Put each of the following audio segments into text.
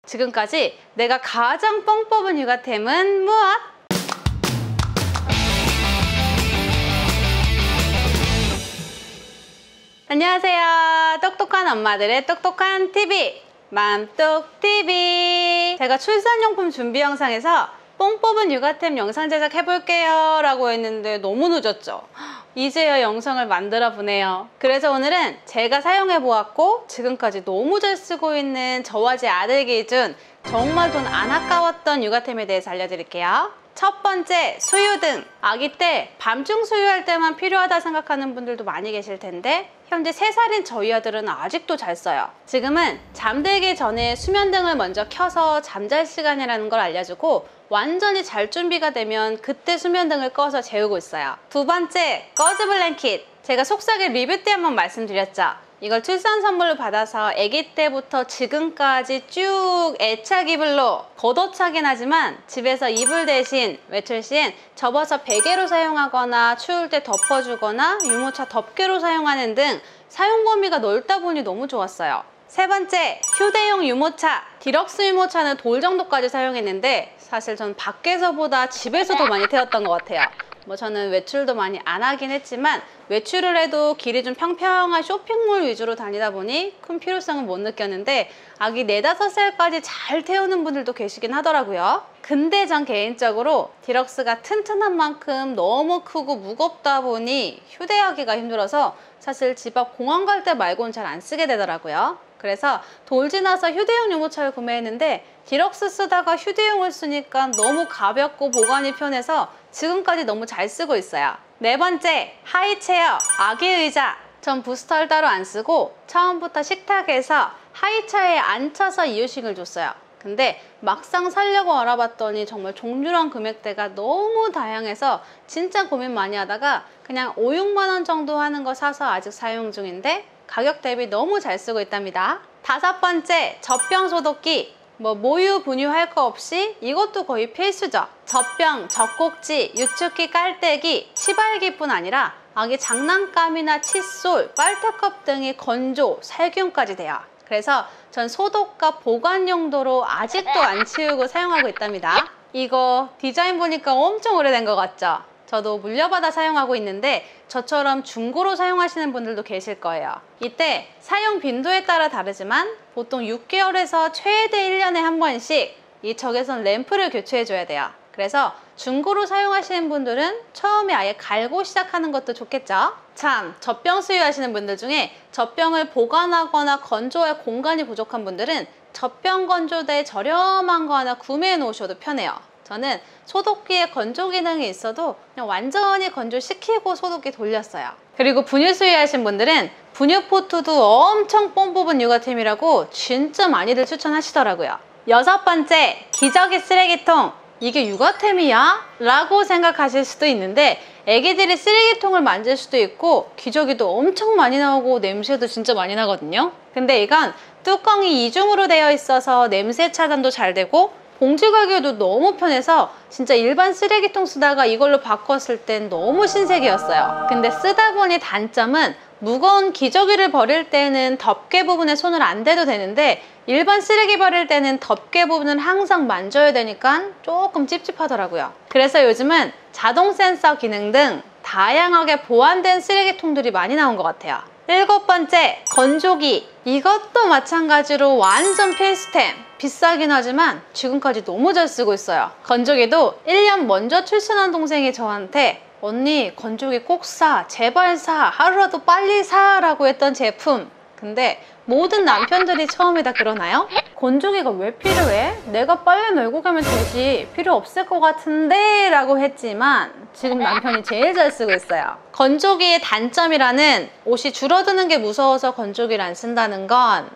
지금까지 내가 가장 뽕 뽑은 육아템은 무엇? 안녕하세요. 똑똑한 엄마들의 똑똑한 TV 맘똑TV. 제가 출산용품 준비 영상에서 뽕 뽑은 육아템 영상 제작해볼게요 라고 했는데 너무 늦었죠. 이제야 영상을 만들어 보네요. 그래서 오늘은 제가 사용해보았고 지금까지 너무 잘 쓰고 있는 저와 제 아들 기준 정말 돈 안 아까웠던 육아템에 대해서 알려드릴게요. 첫 번째, 수유등. 아기 때 밤중 수유할 때만 필요하다 생각하는 분들도 많이 계실 텐데 현재 3살인 저희 아들은 아직도 잘 써요. 지금은 잠들기 전에 수면등을 먼저 켜서 잠잘 시간이라는 걸 알려주고 완전히 잘 준비가 되면 그때 수면등을 꺼서 재우고 있어요. 두 번째, 거즈 블랭킷. 제가 속삭이 리뷰 때 한번 말씀드렸죠. 이걸 출산 선물로 받아서 아기 때부터 지금까지 쭉 애착 이불로 걷어차긴 하지만 집에서 이불 대신 외출 시엔 접어서 베개로 사용하거나 추울 때 덮어주거나 유모차 덮개로 사용하는 등 사용 범위가 넓다 보니 너무 좋았어요. 세 번째, 휴대용 유모차. 디럭스 유모차는 돌 정도까지 사용했는데 사실 전 밖에서보다 집에서 더 많이 태웠던 것 같아요. 저는 외출도 많이 안 하긴 했지만 외출을 해도 길이 좀 평평한 쇼핑몰 위주로 다니다 보니 큰 필요성은 못 느꼈는데 아기 4, 5살까지 잘 태우는 분들도 계시긴 하더라고요. 근데 전 개인적으로 디럭스가 튼튼한 만큼 너무 크고 무겁다 보니 휴대하기가 힘들어서 사실 집 앞 공원 갈 때 말고는 잘 안 쓰게 되더라고요. 그래서 돌 지나서 휴대용 유모차를 구매했는데 디럭스 쓰다가 휴대용을 쓰니까 너무 가볍고 보관이 편해서 지금까지 너무 잘 쓰고 있어요. 네 번째, 하이체어, 아기 의자. 전 부스터를 따로 안 쓰고 처음부터 식탁에서 하이체어에 앉혀서 이유식을 줬어요. 근데 막상 사려고 알아봤더니 정말 종류랑 금액대가 너무 다양해서 진짜 고민 많이 하다가 그냥 5, 6만 원 정도 하는 거 사서 아직 사용 중인데 가격 대비 너무 잘 쓰고 있답니다. 다섯 번째, 젖병 소독기. 모유 분유할 거 없이 이것도 거의 필수죠. 젖병, 젖꼭지, 유축기, 깔때기, 치발기뿐 아니라 아기 장난감이나 칫솔, 빨대컵 등이 건조, 살균까지 돼요. 그래서 전 소독과 보관 용도로 아직도 안 치우고 사용하고 있답니다. 이거 디자인 보니까 엄청 오래된 것 같죠? 저도 물려받아 사용하고 있는데 저처럼 중고로 사용하시는 분들도 계실 거예요. 이때 사용 빈도에 따라 다르지만 보통 6개월에서 최대 1년에 한 번씩 이 적외선 램프를 교체해 줘야 돼요. 그래서 중고로 사용하시는 분들은 처음에 아예 갈고 시작하는 것도 좋겠죠. 참, 젖병 수유하시는 분들 중에 젖병을 보관하거나 건조할 공간이 부족한 분들은 젖병 건조대 저렴한 거 하나 구매해 놓으셔도 편해요. 저는 소독기에 건조 기능이 있어도 그냥 완전히 건조시키고 소독기 돌렸어요. 그리고 분유 수유하신 분들은 분유포트도 엄청 뽕 뽑은 육아템이라고 진짜 많이들 추천하시더라고요. 여섯 번째, 기저귀 쓰레기통. 이게 육아템이야? 라고 생각하실 수도 있는데 애기들이 쓰레기통을 만질 수도 있고 기저귀도 엄청 많이 나오고 냄새도 진짜 많이 나거든요. 근데 이건 뚜껑이 이중으로 되어 있어서 냄새 차단도 잘 되고 봉지 가기에도 너무 편해서 진짜 일반 쓰레기통 쓰다가 이걸로 바꿨을 땐 너무 신세계였어요. 근데 쓰다 보니 단점은 무거운 기저귀를 버릴 때는 덮개 부분에 손을 안 대도 되는데 일반 쓰레기 버릴 때는 덮개 부분을 항상 만져야 되니까 조금 찝찝하더라고요. 그래서 요즘은 자동 센서 기능 등 다양하게 보완된 쓰레기통들이 많이 나온 것 같아요. 일곱 번째, 건조기. 이것도 마찬가지로 완전 필수템. 비싸긴 하지만 지금까지 너무 잘 쓰고 있어요. 건조기도 1년 먼저 출산한 동생이 저한테 언니 건조기 꼭 사, 제발 사, 하루라도 빨리 사 라고 했던 제품. 근데 모든 남편들이 처음에 다 그러나요? 건조기가 왜 필요해? 내가 빨래 널고 가면 되지, 필요 없을 것 같은데 라고 했지만 지금 남편이 제일 잘 쓰고 있어요. 건조기의 단점이라는 옷이 줄어드는 게 무서워서 건조기를 안 쓴다는 건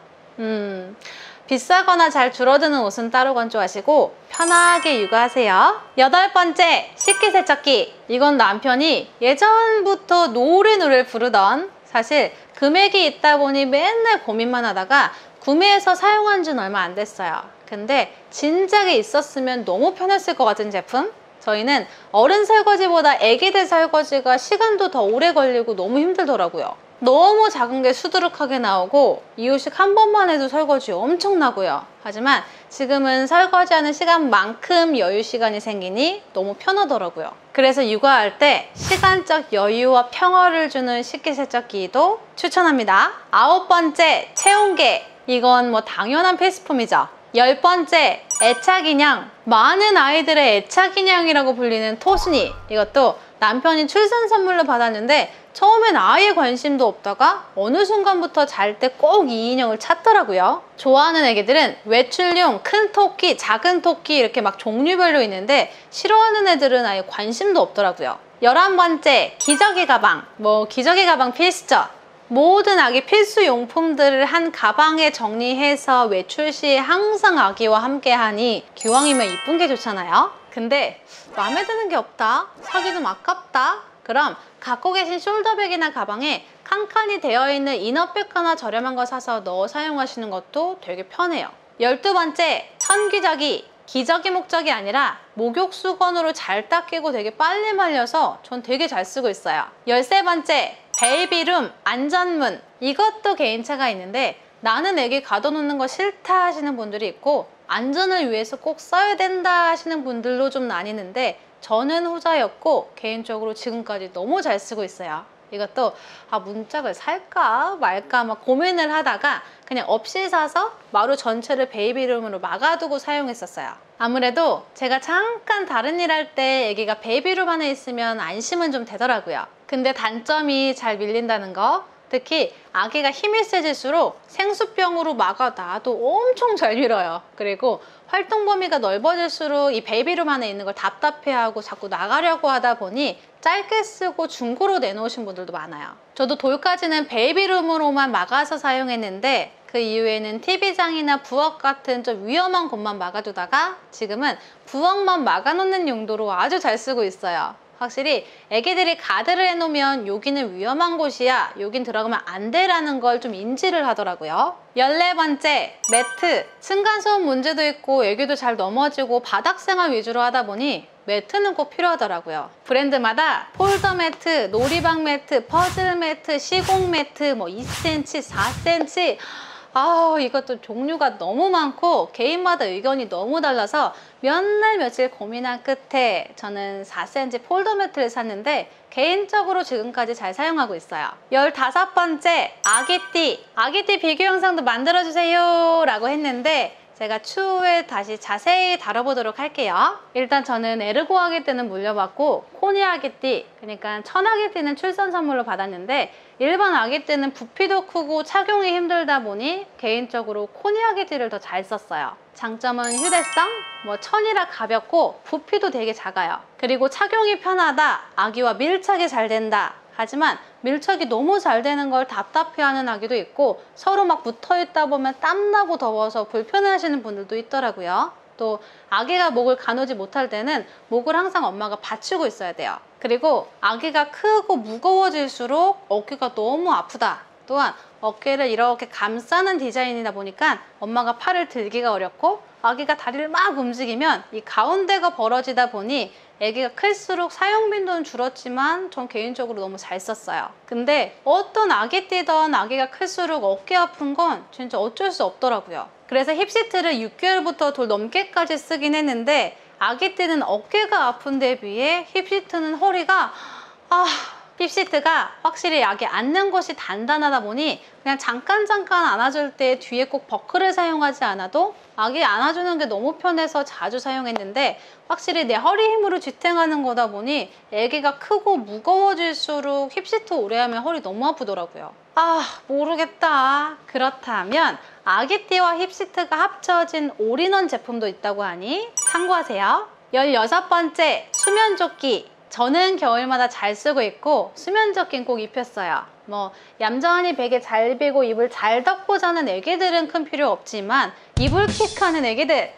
비싸거나 잘 줄어드는 옷은 따로 건조하시고 편하게 육아하세요. 여덟 번째, 식기세척기. 이건 남편이 예전부터 노래를 부르던, 사실 금액이 있다 보니 맨날 고민만 하다가 구매해서 사용한 지는 얼마 안 됐어요. 근데 진작에 있었으면 너무 편했을 것 같은 제품? 저희는 어른 설거지보다 애기들 설거지가 시간도 더 오래 걸리고 너무 힘들더라고요. 너무 작은 게 수두룩하게 나오고 이유식 한 번만 해도 설거지 엄청나고요. 하지만 지금은 설거지하는 시간만큼 여유 시간이 생기니 너무 편하더라고요. 그래서 육아할 때 시간적 여유와 평화를 주는 식기세척기도 추천합니다. 9번째, 체온계. 이건 뭐 당연한 필수품이죠. 10번째, 애착인형. 많은 아이들의 애착인형이라고 불리는 토순이. 이것도 남편이 출산 선물로 받았는데 처음엔 아예 관심도 없다가 어느 순간부터 잘 때 꼭 이 인형을 찾더라고요. 좋아하는 애기들은 외출용, 큰 토끼, 작은 토끼 이렇게 막 종류별로 있는데 싫어하는 애들은 아예 관심도 없더라고요. 11번째, 기저귀 가방. 뭐 기저귀 가방 필수죠. 모든 아기 필수 용품들을 한 가방에 정리해서 외출 시에 항상 아기와 함께 하니 기왕이면 이쁜 게 좋잖아요. 근데 마음에 드는 게 없다, 사기 좀 아깝다, 그럼 갖고 계신 숄더백이나 가방에 칸칸이 되어 있는 이너백 하나 저렴한 거 사서 넣어 사용하시는 것도 되게 편해요. 12번째, 천기저귀. 기저귀 목적이 아니라 목욕 수건으로 잘 닦이고 되게 빨리 말려서 전 되게 잘 쓰고 있어요. 13번째, 베이비룸, 안전문. 이것도 개인차가 있는데 나는 애기 가둬놓는 거 싫다 하시는 분들이 있고 안전을 위해서 꼭 써야 된다 하시는 분들로 좀 나뉘는데 저는 후자였고 개인적으로 지금까지 너무 잘 쓰고 있어요. 이것도 문짝을 살까 말까 막 고민을 하다가 그냥 없이 사서 마루 전체를 베이비룸으로 막아두고 사용했었어요. 아무래도 제가 잠깐 다른 일 할 때 애기가 베이비룸 안에 있으면 안심은 좀 되더라고요. 근데 단점이 잘 밀린다는 거. 특히 아기가 힘이 세질수록 생수병으로 막아놔도 엄청 잘 밀어요. 그리고 활동 범위가 넓어질수록 이 베이비룸 안에 있는 걸 답답해하고 자꾸 나가려고 하다 보니 짧게 쓰고 중고로 내놓으신 분들도 많아요. 저도 돌까지는 베이비룸으로만 막아서 사용했는데 그 이후에는 TV장이나 부엌 같은 좀 위험한 곳만 막아두다가 지금은 부엌만 막아놓는 용도로 아주 잘 쓰고 있어요. 확실히 애기들이 가드를 해놓으면 여기는 위험한 곳이야, 여긴 들어가면 안 돼라는 걸 좀 인지를 하더라고요. 14번째, 매트. 층간소음 문제도 있고 애기도 잘 넘어지고 바닥생활 위주로 하다 보니 매트는 꼭 필요하더라고요. 브랜드마다 폴더 매트, 놀이방 매트, 퍼즐 매트, 시공 매트, 뭐 2cm, 4cm 이것도 종류가 너무 많고 개인마다 의견이 너무 달라서 몇 날 며칠 고민한 끝에 저는 4cm 폴더 매트를 샀는데 개인적으로 지금까지 잘 사용하고 있어요. 15번째, 아기띠 비교 영상도 만들어주세요 라고 했는데 제가 추후에 다시 자세히 다뤄보도록 할게요. 일단 저는 에르고 아기띠는 물려받고 코니 아기띠, 그러니까 천 아기띠는 출산 선물로 받았는데 일반 아기띠는 부피도 크고 착용이 힘들다 보니 개인적으로 코니 아기띠를 더 잘 썼어요. 장점은 휴대성, 천이라 가볍고 부피도 되게 작아요. 그리고 착용이 편하다, 아기와 밀착이 잘 된다. 하지만 밀착이 너무 잘 되는 걸 답답해하는 아기도 있고 서로 막 붙어있다 보면 땀나고 더워서 불편해하시는 분들도 있더라고요. 또 아기가 목을 가누지 못할 때는 목을 항상 엄마가 받치고 있어야 돼요. 그리고 아기가 크고 무거워질수록 어깨가 너무 아프다. 또한 어깨를 이렇게 감싸는 디자인이다 보니까 엄마가 팔을 들기가 어렵고 아기가 다리를 막 움직이면 이 가운데가 벌어지다 보니 아기가 클수록 사용 빈도는 줄었지만 전 개인적으로 너무 잘 썼어요. 근데 어떤 아기띠든 아기가 클수록 어깨 아픈 건 진짜 어쩔 수 없더라고요. 그래서 힙시트를 6개월부터 돌 넘게까지 쓰긴 했는데 아기띠는 어깨가 아픈 데 비해 힙시트는 허리가 힙시트가 확실히 아기 앉는 곳이 단단하다 보니 그냥 잠깐 안아줄 때 뒤에 꼭 버클을 사용하지 않아도 아기 안아주는 게 너무 편해서 자주 사용했는데 확실히 내 허리 힘으로 지탱하는 거다 보니 아기가 크고 무거워질수록 힙시트 오래 하면 허리 너무 아프더라고요. 모르겠다. 그렇다면 아기띠와 힙시트가 합쳐진 올인원 제품도 있다고 하니 참고하세요. 16번째, 수면조끼. 저는 겨울마다 잘 쓰고 있고 수면조끼는 꼭 입혔어요. 얌전히 베개 잘 베고 이불 잘 덮고 자는 애기들은 큰 필요 없지만 이불킥하는 애기들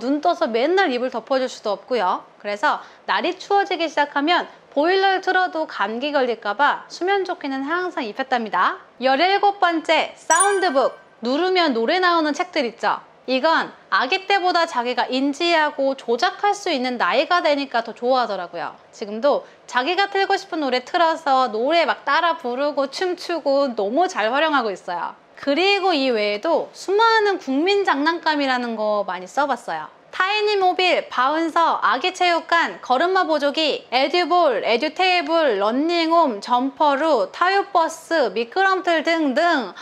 눈 떠서 맨날 이불 덮어줄 수도 없고요. 그래서 날이 추워지기 시작하면 보일러를 틀어도 감기 걸릴까봐 수면조끼는 항상 입혔답니다. 17번째, 사운드북. 누르면 노래 나오는 책들 있죠? 이건 아기 때보다 자기가 인지하고 조작할 수 있는 나이가 되니까 더 좋아하더라고요. 지금도 자기가 틀고 싶은 노래 틀어서 노래 막 따라 부르고 춤추고 너무 잘 활용하고 있어요. 그리고 이 외에도 수많은 국민 장난감이라는 거 많이 써봤어요. 타이니모빌, 바운서, 아기체육관, 걸음마 보조기, 에듀볼, 에듀테이블, 런닝홈, 점퍼루, 타요버스, 미끄럼틀 등등.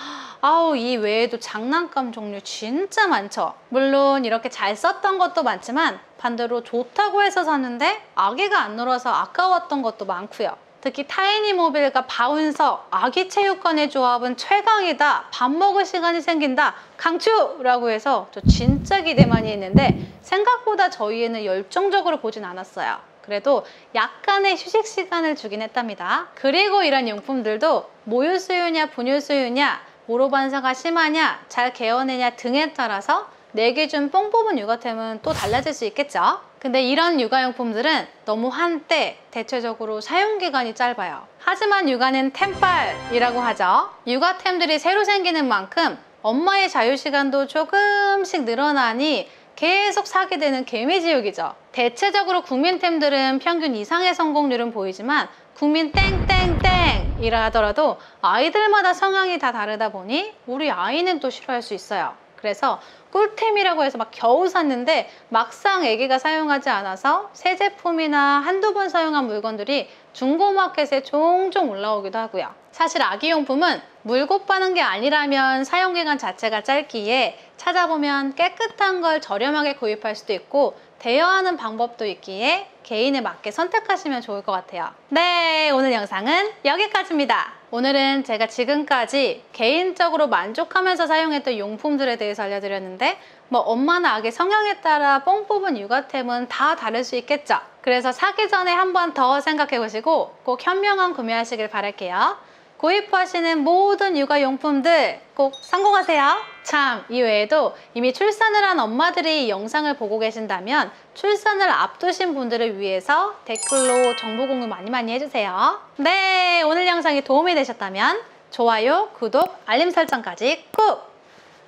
아우, 이 외에도 장난감 종류 진짜 많죠. 물론 이렇게 잘 썼던 것도 많지만 반대로 좋다고 해서 샀는데 아기가 안 놀아서 아까웠던 것도 많고요. 특히 타이니모빌과 바운서, 아기체육관의 조합은 최강이다. 밥 먹을 시간이 생긴다. 강추! 라고 해서 저 진짜 기대 많이 했는데 생각보다 저희 애는 열정적으로 보진 않았어요. 그래도 약간의 휴식 시간을 주긴 했답니다. 그리고 이런 용품들도 모유수유냐 분유수유냐, 모로반사가 심하냐, 잘 개어내냐 등에 따라서 내 기준 뽕 뽑은 육아템은 또 달라질 수 있겠죠. 근데 이런 육아용품들은 너무 한때 대체적으로 사용기간이 짧아요. 하지만 육아는 템빨이라고 하죠. 육아템들이 새로 생기는 만큼 엄마의 자유시간도 조금씩 늘어나니 계속 사게 되는 개미지옥이죠. 대체적으로 국민템들은 평균 이상의 성공률은 보이지만 국민 땡땡땡이라 하더라도 아이들마다 성향이 다 다르다 보니 우리 아이는 또 싫어할 수 있어요. 그래서 꿀템이라고 해서 막 겨우 샀는데 막상 애기가 사용하지 않아서 새 제품이나 한두 번 사용한 물건들이 중고마켓에 종종 올라오기도 하고요. 사실 아기용품은 물고 빠는 게 아니라면 사용기간 자체가 짧기에 찾아보면 깨끗한 걸 저렴하게 구입할 수도 있고 대여하는 방법도 있기에 개인에 맞게 선택하시면 좋을 것 같아요. 네, 오늘 영상은 여기까지입니다. 오늘은 제가 지금까지 개인적으로 만족하면서 사용했던 용품들에 대해서 알려드렸는데 뭐 엄마나 아기 성향에 따라 뽕 뽑은 육아템은 다 다를 수 있겠죠. 그래서 사기 전에 한 번 더 생각해 보시고 꼭 현명한 구매하시길 바랄게요. 구입하시는 모든 육아용품들 꼭 성공하세요. 참, 이외에도 이미 출산을 한 엄마들이 이 영상을 보고 계신다면 출산을 앞두신 분들을 위해서 댓글로 정보 공유 많이 해주세요. 네, 오늘 영상이 도움이 되셨다면 좋아요, 구독, 알림 설정까지 꾹!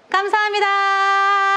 감사합니다.